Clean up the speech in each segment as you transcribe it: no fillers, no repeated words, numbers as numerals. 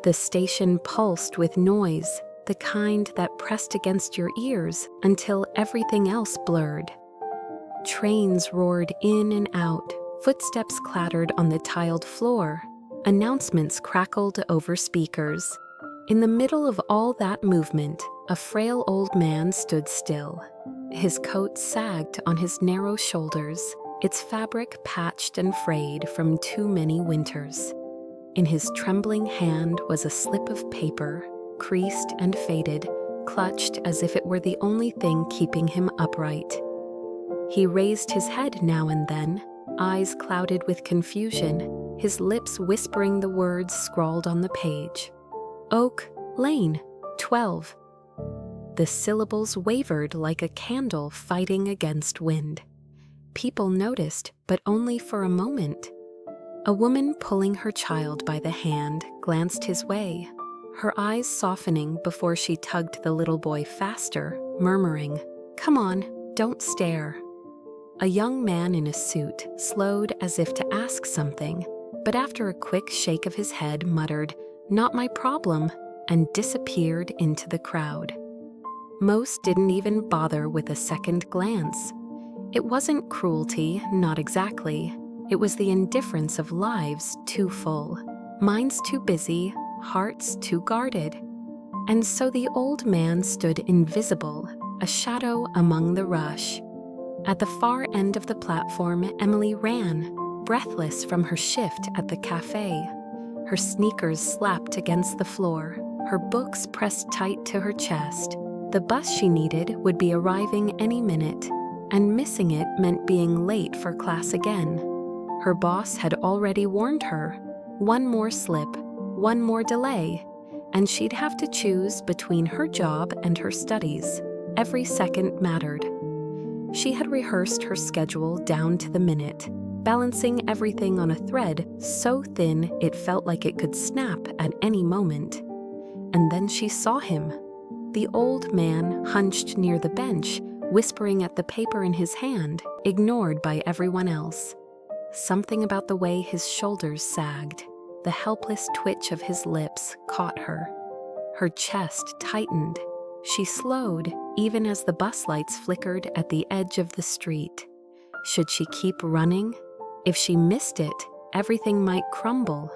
The station pulsed with noise, the kind that pressed against your ears until everything else blurred. Trains roared in and out, footsteps clattered on the tiled floor, announcements crackled over speakers. In the middle of all that movement, a frail old man stood still. His coat sagged on his narrow shoulders, its fabric patched and frayed from too many winters. In his trembling hand was a slip of paper, creased and faded, clutched as if it were the only thing keeping him upright. He raised his head now and then, eyes clouded with confusion, his lips whispering the words scrawled on the page. Oak Lane, 12. The syllables wavered like a candle fighting against wind. People noticed, but only for a moment. A woman pulling her child by the hand glanced his way, her eyes softening before she tugged the little boy faster, murmuring, "Come on, don't stare." A young man in a suit slowed as if to ask something, but after a quick shake of his head muttered, "Not my problem," and disappeared into the crowd. Most didn't even bother with a second glance. It wasn't cruelty, not exactly. It was the indifference of lives too full, minds too busy, hearts too guarded. And so the old man stood invisible, a shadow among the rush. At the far end of the platform, Emily ran, breathless from her shift at the cafe. Her sneakers slapped against the floor, her books pressed tight to her chest. The bus she needed would be arriving any minute, and missing it meant being late for class again. Her boss had already warned her. One more slip, one more delay, and she'd have to choose between her job and her studies. Every second mattered. She had rehearsed her schedule down to the minute, balancing everything on a thread so thin it felt like it could snap at any moment. And then she saw him. The old man hunched near the bench, whispering at the paper in his hand, ignored by everyone else. Something about the way his shoulders sagged, the helpless twitch of his lips caught her. Her chest tightened. She slowed, even as the bus lights flickered at the edge of the street. Should she keep running? If she missed it, everything might crumble.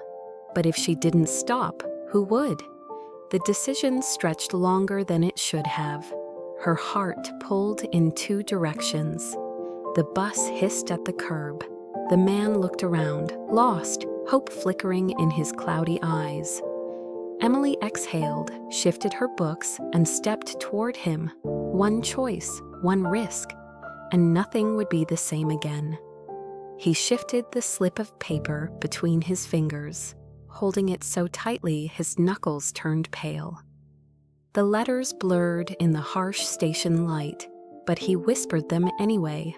But if she didn't stop, who would? The decision stretched longer than it should have. Her heart pulled in two directions. The bus hissed at the curb. The man looked around, lost, hope flickering in his cloudy eyes. Emily exhaled, shifted her books, and stepped toward him. One choice, one risk, and nothing would be the same again. He shifted the slip of paper between his fingers, holding it so tightly his knuckles turned pale. The letters blurred in the harsh station light, but he whispered them anyway,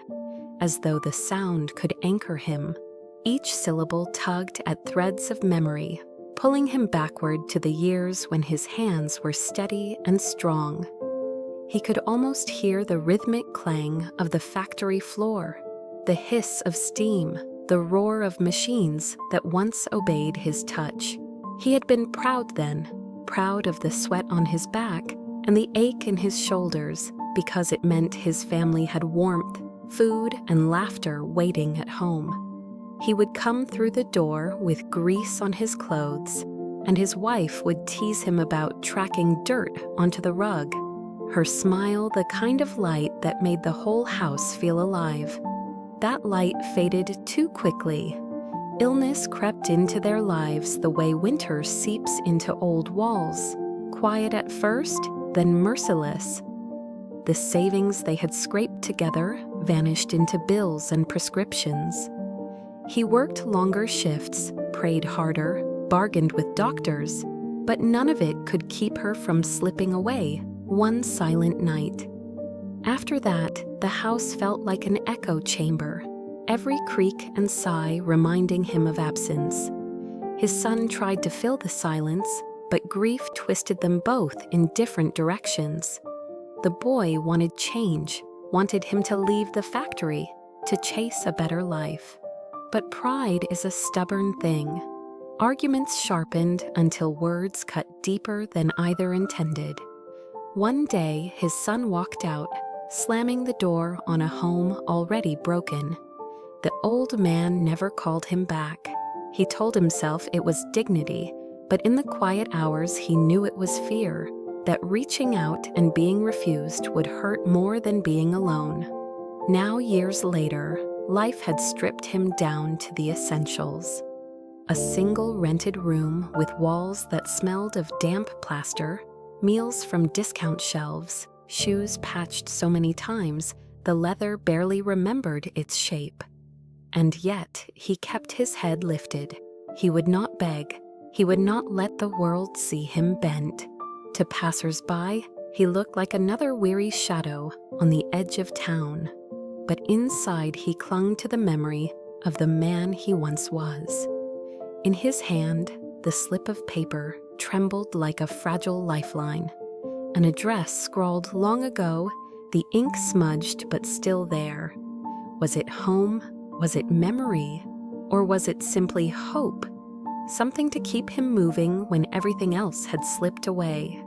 as though the sound could anchor him. Each syllable tugged at threads of memory, pulling him backward to the years when his hands were steady and strong. He could almost hear the rhythmic clang of the factory floor, the hiss of steam, the roar of machines that once obeyed his touch. He had been proud then, proud of the sweat on his back and the ache in his shoulders, because it meant his family had warmth, food, and laughter waiting at home. He would come through the door with grease on his clothes, and his wife would tease him about tracking dirt onto the rug. Her smile the kind of light that made the whole house feel alive. That light faded too quickly. Illness crept into their lives the way winter seeps into old walls, quiet at first, then merciless. The savings they had scraped together vanished into bills and prescriptions. He worked longer shifts, prayed harder, bargained with doctors, but none of it could keep her from slipping away one silent night. After that, the house felt like an echo chamber, every creak and sigh reminding him of absence. His son tried to fill the silence, but grief twisted them both in different directions. The boy wanted change, wanted him to leave the factory, to chase a better life. But pride is a stubborn thing. Arguments sharpened until words cut deeper than either intended. One day, his son walked out, slamming the door on a home already broken. The old man never called him back. He told himself it was dignity, but in the quiet hours he knew it was fear, that reaching out and being refused would hurt more than being alone. Now, years later, life had stripped him down to the essentials. A single rented room with walls that smelled of damp plaster, meals from discount shelves, shoes patched so many times the leather barely remembered its shape. And yet, he kept his head lifted. He would not beg. He would not let the world see him bent. To passers-by, he looked like another weary shadow on the edge of town. But inside, he clung to the memory of the man he once was. In his hand, the slip of paper trembled like a fragile lifeline. An address scrawled long ago, the ink smudged but still there. Was it home? Was it memory? Or was it simply hope? Something to keep him moving when everything else had slipped away.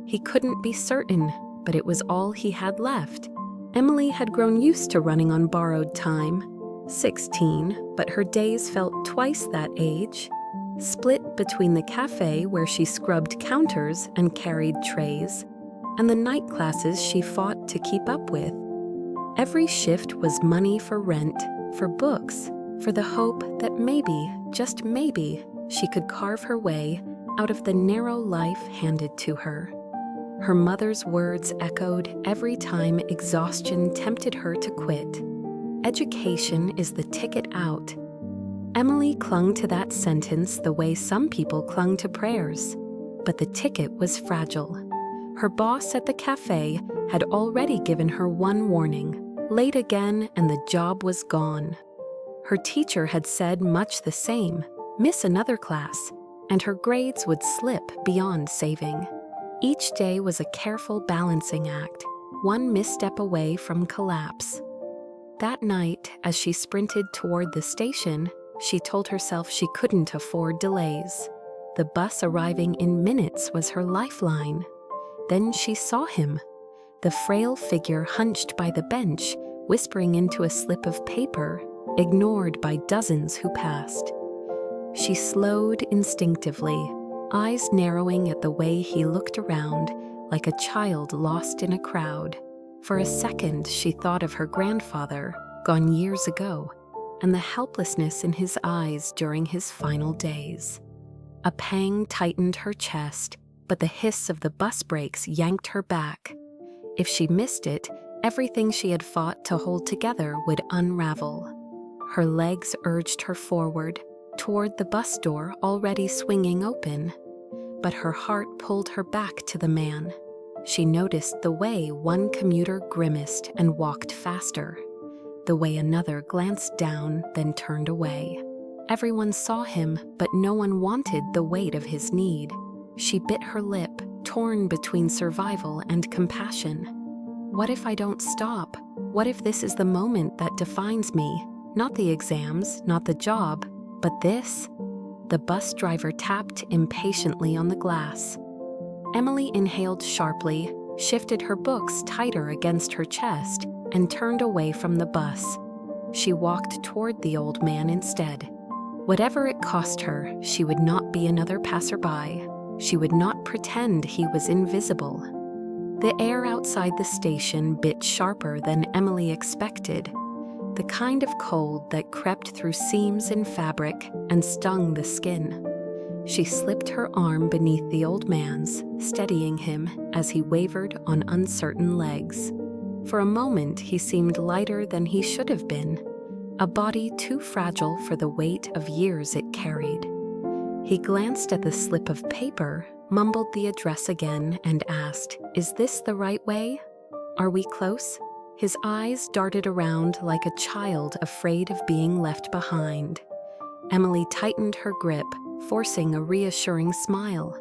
He couldn't be certain, but it was all he had left. Emily had grown used to running on borrowed time. 16, but her days felt twice that age. Split between the cafe where she scrubbed counters and carried trays, and the night classes she fought to keep up with. Every shift was money for rent, for books, for the hope that maybe, just maybe, she could carve her way out of the narrow life handed to her. Her mother's words echoed every time exhaustion tempted her to quit. Education is the ticket out. Emily clung to that sentence the way some people clung to prayers. But the ticket was fragile. Her boss at the cafe had already given her one warning: late again and the job was gone. Her teacher had said much the same: miss another class, and her grades would slip beyond saving. Each day was a careful balancing act, one misstep away from collapse. That night, as she sprinted toward the station, she told herself she couldn't afford delays. The bus arriving in minutes was her lifeline. Then she saw him, the frail figure hunched by the bench, whispering into a slip of paper, ignored by dozens who passed. She slowed instinctively, eyes narrowing at the way he looked around like a child lost in a crowd. For a second, she thought of her grandfather, gone years ago, and the helplessness in his eyes during his final days. A pang tightened her chest, but the hiss of the bus brakes yanked her back. If she missed it, everything she had fought to hold together would unravel. Her legs urged her forward, toward the bus door already swinging open. But her heart pulled her back to the man. She noticed the way one commuter grimaced and walked faster, the way another glanced down, then turned away. Everyone saw him, but no one wanted the weight of his need. She bit her lip, torn between survival and compassion. What if I don't stop? What if this is the moment that defines me? Not the exams, not the job, but this? The bus driver tapped impatiently on the glass. Emily inhaled sharply, shifted her books tighter against her chest, and turned away from the bus. She walked toward the old man instead. Whatever it cost her, she would not be another passerby. She would not pretend he was invisible. The air outside the station bit sharper than Emily expected, the kind of cold that crept through seams in fabric and stung the skin. She slipped her arm beneath the old man's, steadying him as he wavered on uncertain legs. For a moment, he seemed lighter than he should have been, a body too fragile for the weight of years it carried. He glanced at the slip of paper, mumbled the address again, and asked, "Is this the right way? Are we close?" His eyes darted around like a child afraid of being left behind. Emily tightened her grip, forcing a reassuring smile.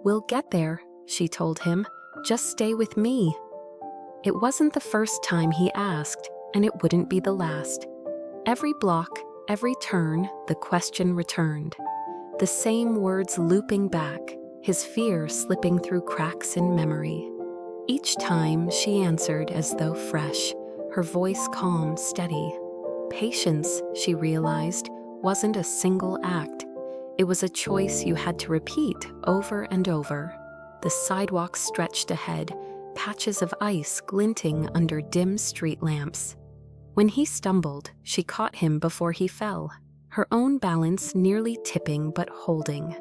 "We'll get there," she told him. "Just stay with me." It wasn't the first time he asked, and it wouldn't be the last. Every block, every turn, the question returned. the same words looping back, his fear slipping through cracks in memory. Each time she answered as though fresh, her voice calm, steady. Patience, she realized, wasn't a single act. It was a choice you had to repeat over and over. The sidewalk stretched ahead, patches of ice glinting under dim street lamps. When he stumbled, she caught him before he fell, her own balance nearly tipping but holding.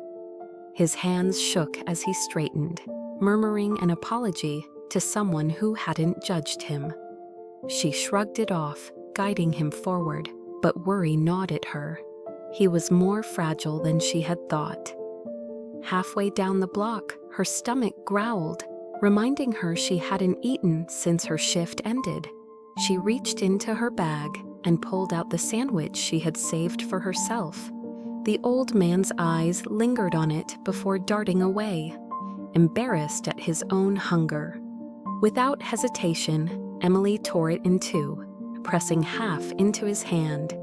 His hands shook as he straightened, murmuring an apology to someone who hadn't judged him. She shrugged it off, guiding him forward, but worry gnawed at her. He was more fragile than she had thought. Halfway down the block, her stomach growled, reminding her she hadn't eaten since her shift ended. She reached into her bag and pulled out the sandwich she had saved for herself. The old man's eyes lingered on it before darting away, embarrassed at his own hunger. Without hesitation, Emily tore it in two, pressing half into his hand.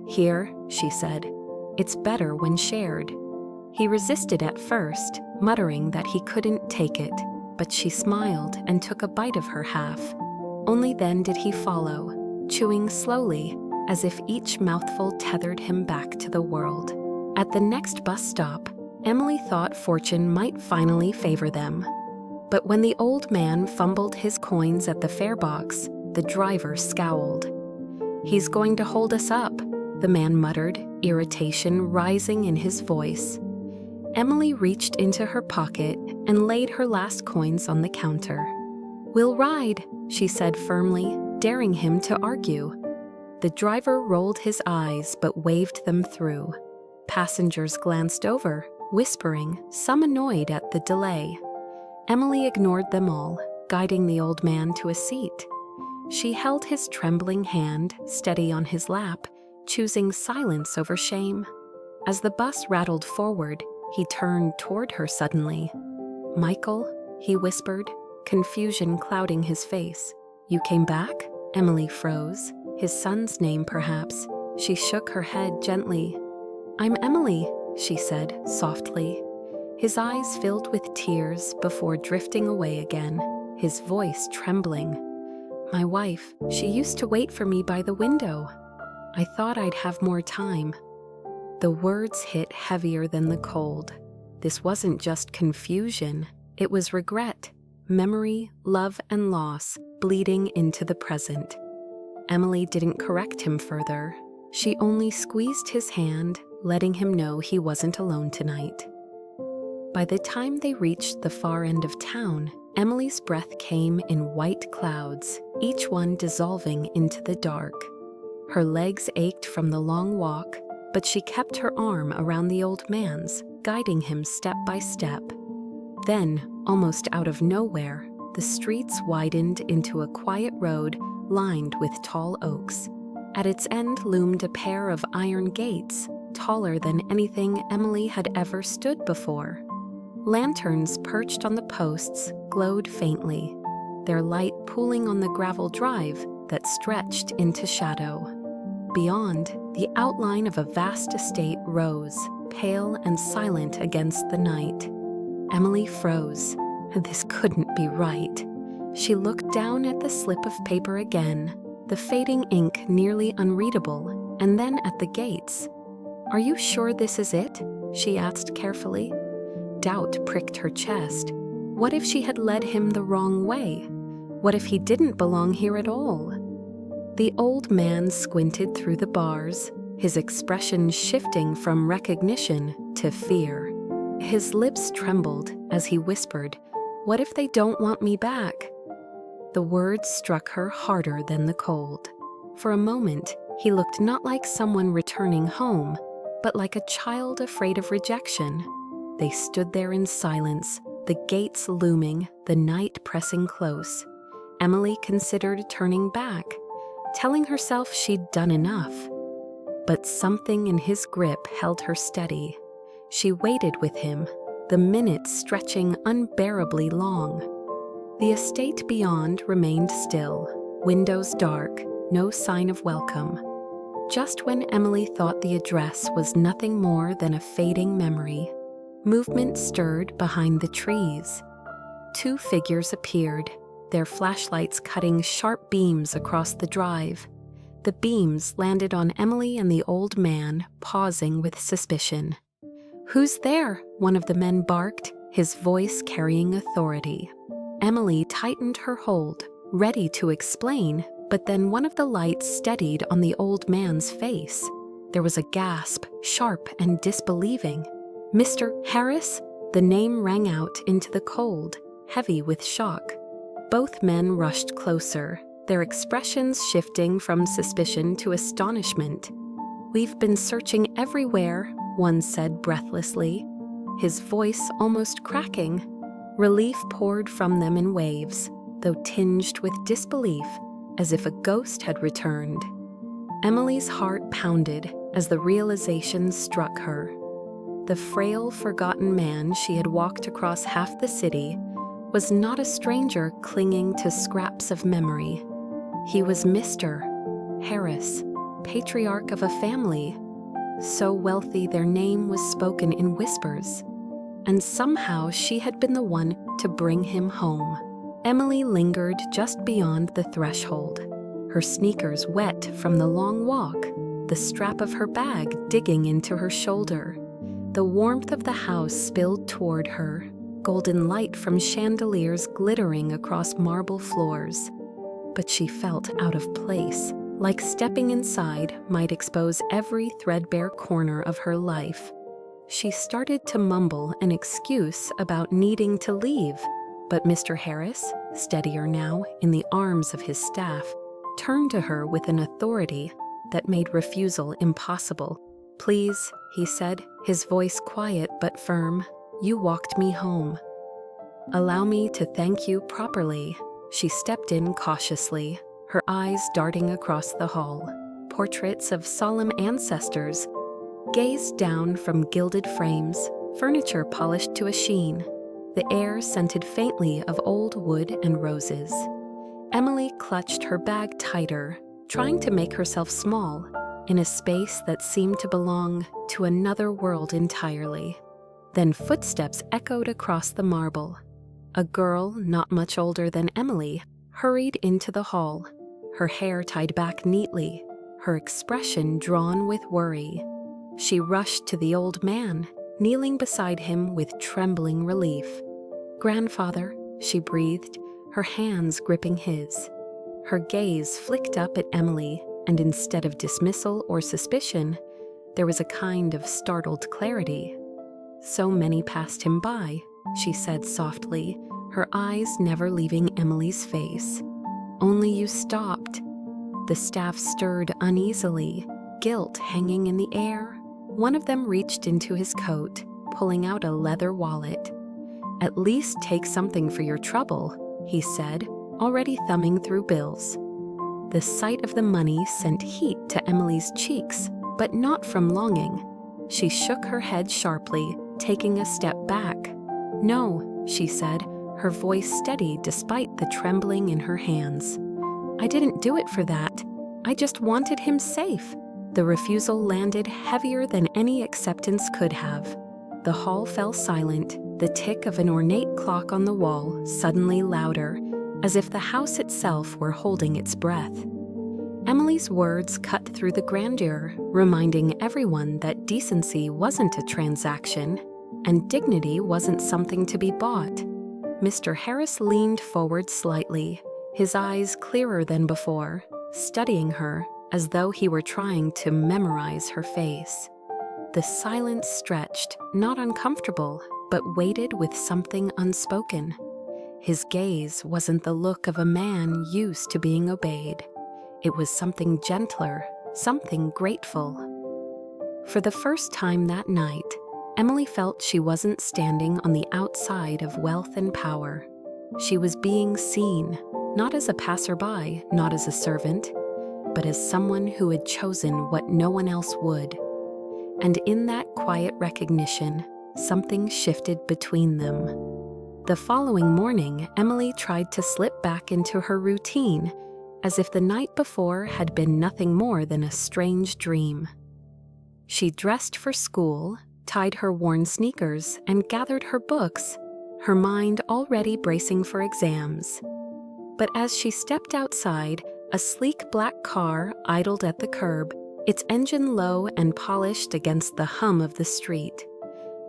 "Here," she said, "it's better when shared." He resisted at first, muttering that he couldn't take it, but she smiled and took a bite of her half. Only then did he follow, chewing slowly, as if each mouthful tethered him back to the world. At the next bus stop, Emily thought fortune might finally favor them. But when the old man fumbled his coins at the fare box, the driver scowled. "He's going to hold us up," the man muttered, irritation rising in his voice. Emily reached into her pocket and laid her last coins on the counter. "We'll ride," she said firmly, daring him to argue. The driver rolled his eyes but waved them through. Passengers glanced over, whispering, some annoyed at the delay. Emily ignored them all, guiding the old man to a seat. She held his trembling hand steady on his lap, choosing silence over shame. As the bus rattled forward, he turned toward her suddenly. "Michael," he whispered, confusion clouding his face. "You came back?" Emily froze. His son's name, perhaps. She shook her head gently. "I'm Emily," she said softly. His eyes filled with tears before drifting away again, his voice trembling. "My wife, she used to wait for me by the window. I thought I'd have more time." The words hit heavier than the cold. This wasn't just confusion, it was regret, memory, love, and loss bleeding into the present. Emily didn't correct him further. She only squeezed his hand, letting him know he wasn't alone tonight. By the time they reached the far end of town, Emily's breath came in white clouds, each one dissolving into the dark. Her legs ached from the long walk, but she kept her arm around the old man's, guiding him step by step. Then, almost out of nowhere, the streets widened into a quiet road lined with tall oaks. At its end loomed a pair of iron gates, taller than anything Emily had ever stood before. Lanterns perched on the posts glowed faintly, their light pooling on the gravel drive that stretched into shadow. Beyond, the outline of a vast estate rose, pale and silent against the night. Emily froze. This couldn't be right. She looked down at the slip of paper again, the fading ink nearly unreadable, and then at the gates. "Are you sure this is it?" she asked carefully. Doubt pricked her chest. What if she had led him the wrong way? What if he didn't belong here at all? The old man squinted through the bars, his expression shifting from recognition to fear. His lips trembled as he whispered, "What if they don't want me back?" The words struck her harder than the cold. For a moment, he looked not like someone returning home, but like a child afraid of rejection. They stood there in silence, the gates looming, the night pressing close. Emily considered turning back, telling herself she'd done enough. But something in his grip held her steady. She waited with him, the minutes stretching unbearably long. The estate beyond remained still, windows dark, no sign of welcome. Just when Emily thought the address was nothing more than a fading memory, movement stirred behind the trees. Two figures appeared, their flashlights cutting sharp beams across the drive. The beams landed on Emily and the old man, pausing with suspicion. "Who's there?" one of the men barked, his voice carrying authority. Emily tightened her hold, ready to explain, but then one of the lights steadied on the old man's face. There was a gasp, sharp and disbelieving. "Mr. Harris?" The name rang out into the cold, heavy with shock. Both men rushed closer, their expressions shifting from suspicion to astonishment. "We've been searching everywhere," one said breathlessly, his voice almost cracking. Relief poured from them in waves, though tinged with disbelief, as if a ghost had returned. Emily's heart pounded as the realization struck her. The frail, forgotten man she had walked across half the city was not a stranger clinging to scraps of memory. He was Mr. Harris, patriarch of a family, so wealthy their name was spoken in whispers, and somehow she had been the one to bring him home. Emily lingered just beyond the threshold, her sneakers wet from the long walk, the strap of her bag digging into her shoulder. The warmth of the house spilled toward her, golden light from chandeliers glittering across marble floors. But she felt out of place, like stepping inside might expose every threadbare corner of her life. She started to mumble an excuse about needing to leave, but Mr. Harris, steadier now in the arms of his staff, turned to her with an authority that made refusal impossible. "Please," he said, his voice quiet but firm, "you walked me home. Allow me to thank you properly." She stepped in cautiously, her eyes darting across the hall. Portraits of solemn ancestors gazed down from gilded frames, furniture polished to a sheen. The air scented faintly of old wood and roses. Emily clutched her bag tighter, trying to make herself small, in a space that seemed to belong to another world entirely. Then footsteps echoed across the marble. A girl, not much older than Emily, hurried into the hall, her hair tied back neatly, her expression drawn with worry. She rushed to the old man, kneeling beside him with trembling relief. "Grandfather," she breathed, her hands gripping his. Her gaze flicked up at Emily, and instead of dismissal or suspicion, there was a kind of startled clarity. "So many passed him by," she said softly, her eyes never leaving Emily's face. "Only you stopped." The staff stirred uneasily, guilt hanging in the air. One of them reached into his coat, pulling out a leather wallet. "At least take something for your trouble," he said, already thumbing through bills. The sight of the money sent heat to Emily's cheeks, but not from longing. She shook her head sharply, taking a step back. "No," she said, her voice steady despite the trembling in her hands. "I didn't do it for that. I just wanted him safe." The refusal landed heavier than any acceptance could have. The hall fell silent, the tick of an ornate clock on the wall suddenly louder, as if the house itself were holding its breath. Emily's words cut through the grandeur, reminding everyone that decency wasn't a transaction, and dignity wasn't something to be bought. Mr. Harris leaned forward slightly, his eyes clearer than before, studying her as though he were trying to memorize her face. The silence stretched, not uncomfortable, but weighted with something unspoken. His gaze wasn't the look of a man used to being obeyed. It was something gentler, something grateful. For the first time that night, Emily felt she wasn't standing on the outside of wealth and power. She was being seen, not as a passerby, not as a servant, but as someone who had chosen what no one else would. And in that quiet recognition, something shifted between them. The following morning, Emily tried to slip back into her routine, as if the night before had been nothing more than a strange dream. She dressed for school, tied her worn sneakers, and gathered her books, her mind already bracing for exams. But as she stepped outside, a sleek black car idled at the curb, its engine low and polished against the hum of the street.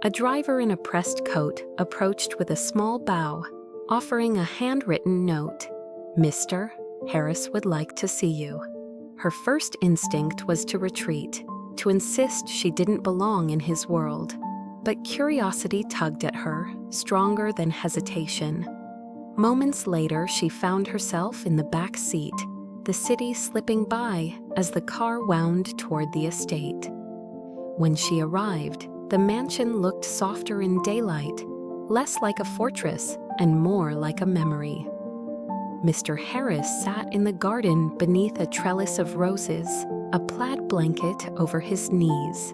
A driver in a pressed coat approached with a small bow, offering a handwritten note. "Mr. Harris would like to see you." Her first instinct was to retreat, to insist she didn't belong in his world. But curiosity tugged at her, stronger than hesitation. Moments later, she found herself in the back seat, the city slipping by as the car wound toward the estate. When she arrived, the mansion looked softer in daylight, less like a fortress and more like a memory. Mr. Harris sat in the garden beneath a trellis of roses, a plaid blanket over his knees.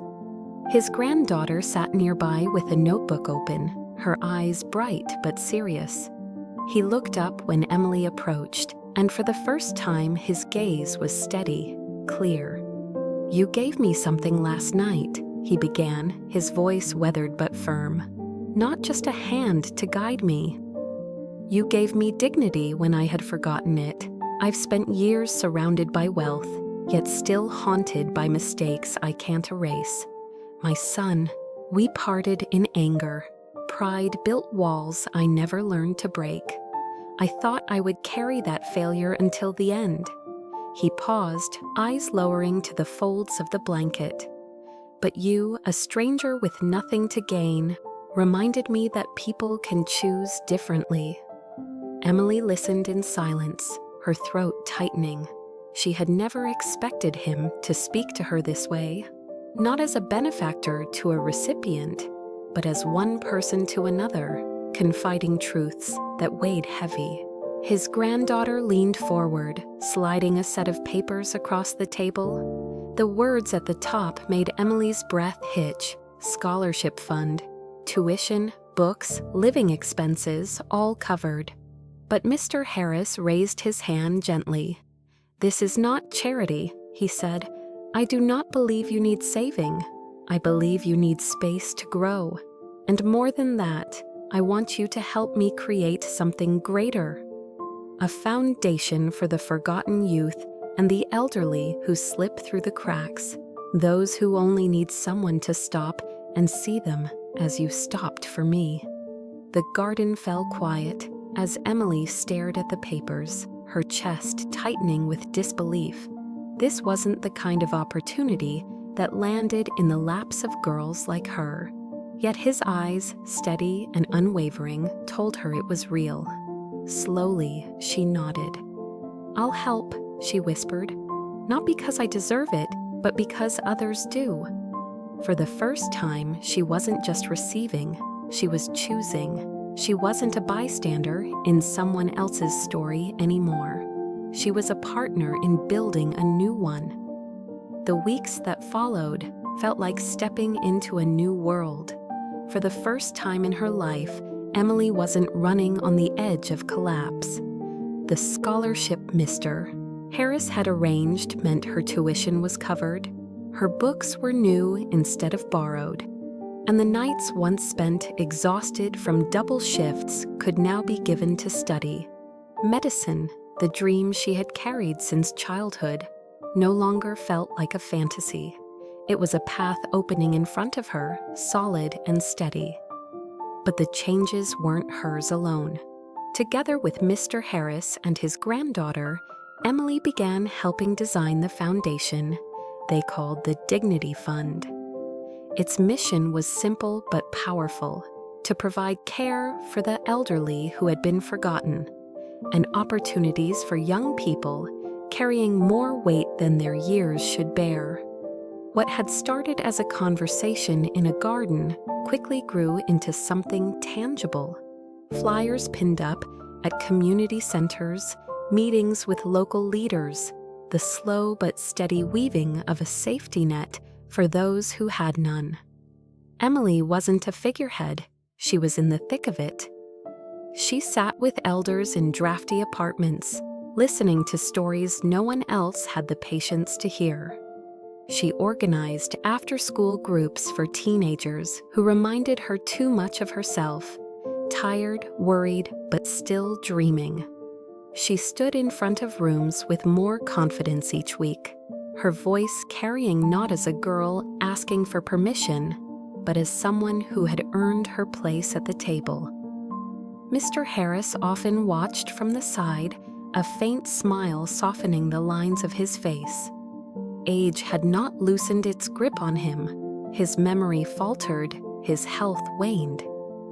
His granddaughter sat nearby with a notebook open, her eyes bright but serious. He looked up when Emily approached, and for the first time his gaze was steady, clear. "You gave me something last night," he began, his voice weathered but firm. "Not just a hand to guide me. You gave me dignity when I had forgotten it. I've spent years surrounded by wealth, yet still haunted by mistakes I can't erase. My son, we parted in anger. Pride built walls I never learned to break. I thought I would carry that failure until the end." He paused, eyes lowering to the folds of the blanket. "But you, a stranger with nothing to gain, reminded me that people can choose differently." Emily listened in silence, her throat tightening. She had never expected him to speak to her this way, not as a benefactor to a recipient, but as one person to another, confiding truths that weighed heavy. His granddaughter leaned forward, sliding a set of papers across the table. The words at the top made Emily's breath hitch. Scholarship fund, tuition, books, living expenses, all covered. But Mr. Harris raised his hand gently. "This is not charity," he said. "I do not believe you need saving. I believe you need space to grow. And more than that, I want you to help me create something greater. A foundation for the forgotten youth and the elderly who slip through the cracks, those who only need someone to stop and see them as you stopped for me." The garden fell quiet as Emily stared at the papers, her chest tightening with disbelief. This wasn't the kind of opportunity that landed in the laps of girls like her. Yet his eyes, steady and unwavering, told her it was real. Slowly, she nodded. "I'll help," she whispered. "Not because I deserve it, but because others do." For the first time, she wasn't just receiving, she was choosing. She wasn't a bystander in someone else's story anymore. She was a partner in building a new one. The weeks that followed felt like stepping into a new world. For the first time in her life, Emily wasn't running on the edge of collapse. The scholarship Mr. Harris had arranged meant her tuition was covered, her books were new instead of borrowed, and the nights once spent exhausted from double shifts could now be given to study. Medicine, the dream she had carried since childhood, no longer felt like a fantasy. It was a path opening in front of her, solid and steady. But the changes weren't hers alone. Together with Mr. Harris and his granddaughter, Emily began helping design the foundation they called the Dignity Fund. Its mission was simple but powerful: to provide care for the elderly who had been forgotten, and opportunities for young people carrying more weight than their years should bear. What had started as a conversation in a garden quickly grew into something tangible. Flyers pinned up at community centers, meetings with local leaders, the slow but steady weaving of a safety net for those who had none. Emily wasn't a figurehead, she was in the thick of it. She sat with elders in drafty apartments, listening to stories no one else had the patience to hear. She organized after-school groups for teenagers who reminded her too much of herself, tired, worried, but still dreaming. She stood in front of rooms with more confidence each week, her voice carrying not as a girl asking for permission, but as someone who had earned her place at the table. Mr. Harris often watched from the side, a faint smile softening the lines of his face. Age had not loosened its grip on him. His memory faltered, his health waned.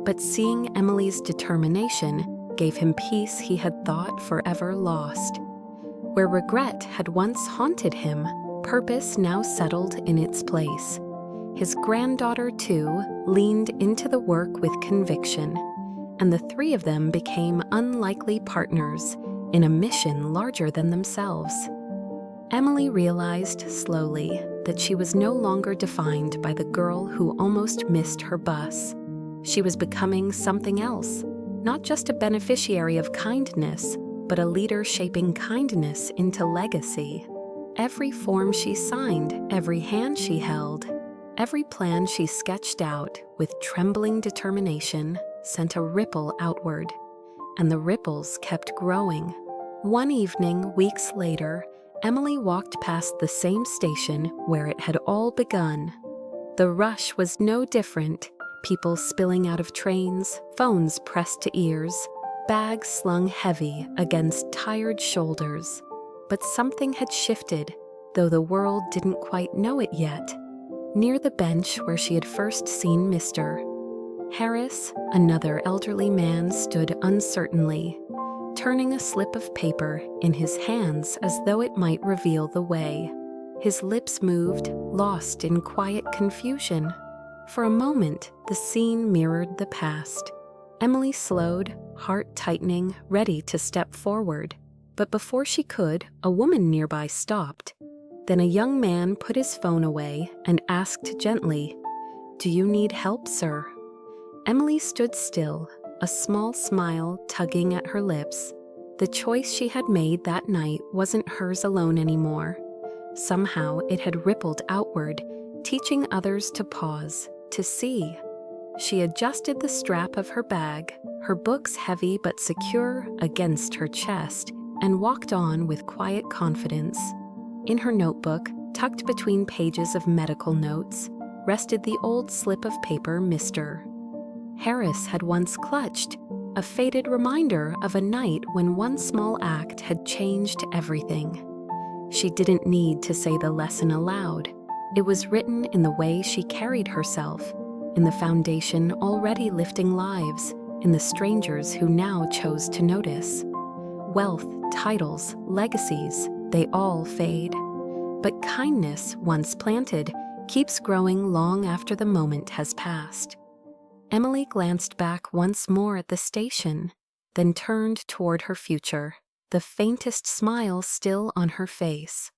But seeing Emily's determination gave him peace he had thought forever lost. Where regret had once haunted him, purpose now settled in its place. His granddaughter, too, leaned into the work with conviction, and the three of them became unlikely partners in a mission larger than themselves. Emily realized slowly that she was no longer defined by the girl who almost missed her bus. She was becoming something else, not just a beneficiary of kindness, but a leader shaping kindness into legacy. Every form she signed, every hand she held, every plan she sketched out with trembling determination sent a ripple outward, and the ripples kept growing. One evening, weeks later, Emily walked past the same station where it had all begun. The rush was no different, people spilling out of trains, phones pressed to ears, bags slung heavy against tired shoulders. But something had shifted, though the world didn't quite know it yet. Near the bench where she had first seen Mr. Harris, another elderly man stood uncertainly, turning a slip of paper in his hands as though it might reveal the way. His lips moved, lost in quiet confusion. For a moment, the scene mirrored the past. Emily slowed, heart tightening, ready to step forward. But before she could, a woman nearby stopped. Then a young man put his phone away and asked gently, "Do you need help, sir?" Emily stood still, a small smile tugging at her lips. The choice she had made that night wasn't hers alone anymore. Somehow it had rippled outward, teaching others to pause, to see. She adjusted the strap of her bag, her books heavy but secure against her chest, and walked on with quiet confidence. In her notebook, tucked between pages of medical notes, rested the old slip of paper Mr. Harris had once clutched, a faded reminder of a night when one small act had changed everything. She didn't need to say the lesson aloud. It was written in the way she carried herself, in the foundation already lifting lives, in the strangers who now chose to notice. Wealth, titles, legacies, they all fade. But kindness, once planted, keeps growing long after the moment has passed. Emily glanced back once more at the station, then turned toward her future, the faintest smile still on her face.